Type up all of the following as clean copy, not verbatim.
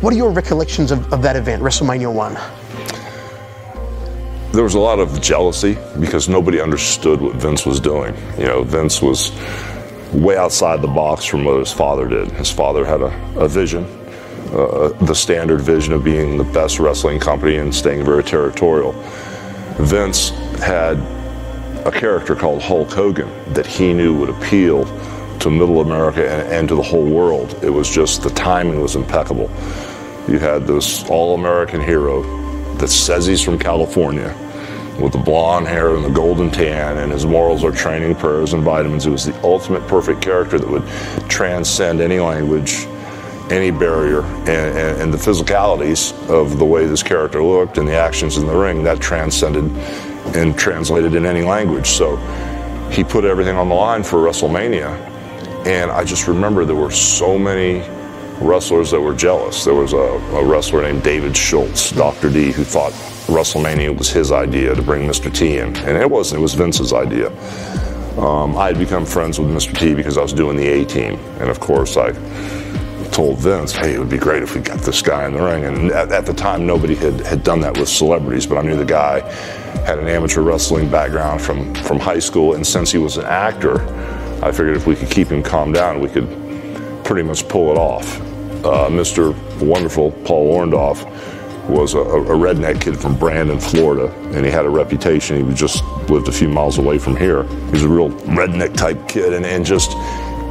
What are your recollections of that event, WrestleMania 1? There was a lot of jealousy because nobody understood what Vince was doing. You know, Vince was way outside the box from what his father did. His father had a vision, the standard vision of being the best wrestling company and staying very territorial. Vince had a character called Hulk Hogan that he knew would appeal to middle America and to the whole world. It was just, the timing was impeccable. You had this all-American hero that says he's from California with the blonde hair and the golden tan, and his morals are training, prayers, and vitamins. It was the ultimate perfect character that would transcend any language, any barrier, and the physicalities of the way this character looked and the actions in the ring, that transcended and translated in any language. So he put everything on the line for WrestleMania, and I just remember there were so many wrestlers that were jealous. There was a wrestler named David Schultz, Dr. D, who thought WrestleMania was his idea to bring Mr. T in, and it wasn't. It was Vince's idea. I had become friends with Mr. T because I was doing the A-Team, and of course I told Vince, hey, it would be great if we got this guy in the ring. And at the time, nobody had done that with celebrities, but I knew the guy had an amateur wrestling background from high school, and since he was an actor, I figured if we could keep him calmed down, we could pretty much pull it off. Mr. Wonderful Paul Orndorff was a redneck kid from Brandon, Florida, and he had a reputation. He just lived a few miles away from here. He was a real redneck type kid, and just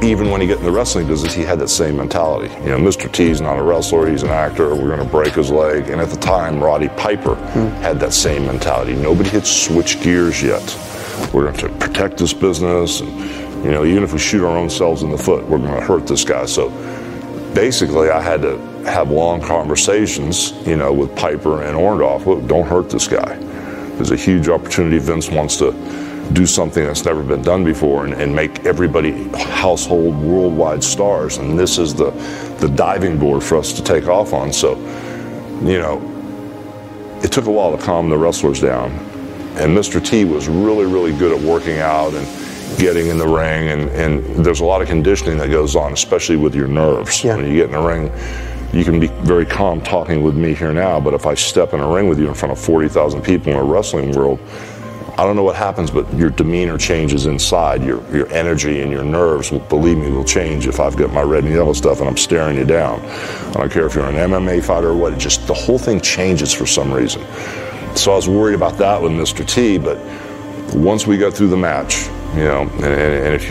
even when he got in the wrestling business, he had that same mentality. You know, Mr. T's not a wrestler, he's an actor, we're going to break his leg. And at the time, Roddy Piper had that same mentality. Nobody had switched gears yet. We're going to protect this business, and, you know, even if we shoot our own selves in the foot, we're going to hurt this guy. So basically, I had to have long conversations, you know, with Piper and Orndorff. Look, don't hurt this guy. There's a huge opportunity. Vince wants to do something that's never been done before and make everybody household worldwide stars, and this is the diving board for us to take off on. So, you know, it took a while to calm the wrestlers down, and Mr. T was really, really good at working out and getting in the ring, and there's a lot of conditioning that goes on, especially with your nerves. Yeah. When you get in the ring, you can be very calm talking with me here now, but if I step in a ring with you in front of 40,000 people in a wrestling world, I don't know what happens, but your demeanor changes inside. Your energy and your nerves, believe me, will change if I've got my red and yellow stuff and I'm staring you down. I don't care if you're an MMA fighter or what, just the whole thing changes for some reason. So I was worried about that with Mr. T, but once we got through the match, you know, and if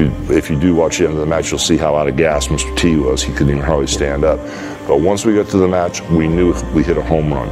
you do watch the end of the match, you'll see how out of gas Mr. T was. He couldn't even hardly stand up. But once we got to the match, we knew we hit a home run.